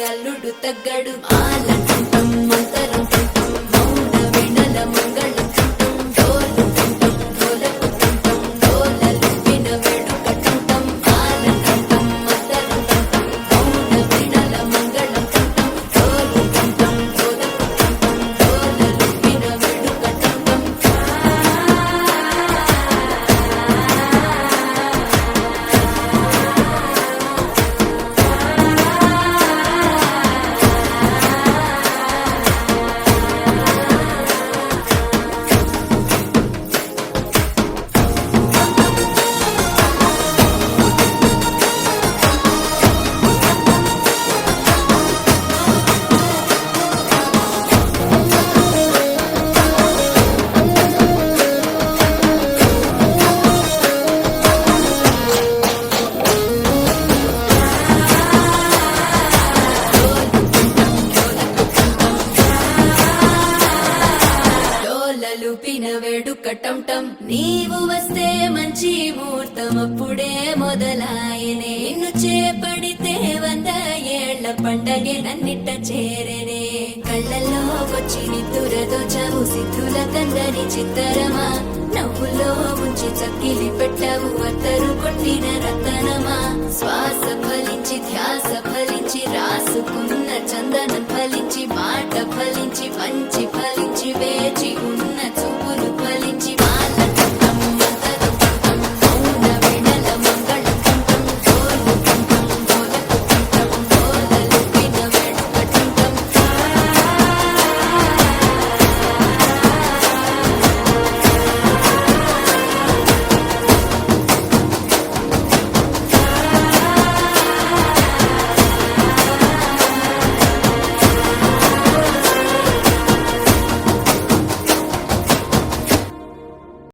అల్లుడు తగ్గడు ఆలంటుంటం మంతరంటుంటం మౌన వినల మంగళంటుంటం డోలుతుంటం డోలకుతుంటం డోలలు విన వేడుకటుంటం ఆలంటుంటం మంతరంటుంటం మౌన వినల మంగళంటుంటం డోలుతుంటం డోలకుతుంటం డోలలు విన వేడుకటుంటం లూపిన వేడుకటంటం నీవు వస్తే మంచి ముహూర్తం అప్పుడే మొదలాయనే నిన్ను చేపడితే 100 ఏళ్ల పండగే నన్నిట్ట చేరనే కళ్ళల్లో వచ్చి నిద్దురదోచావు సిద్ధుల కందని చిత్తరమా నవ్వులో ముంచి చక్కిలి పెట్టావు అత్తరు కొట్టిన రతనమా శ్వాస ఫలించి ధ్యాస ఫలించి రాసుకున్న చందనం ఫలించి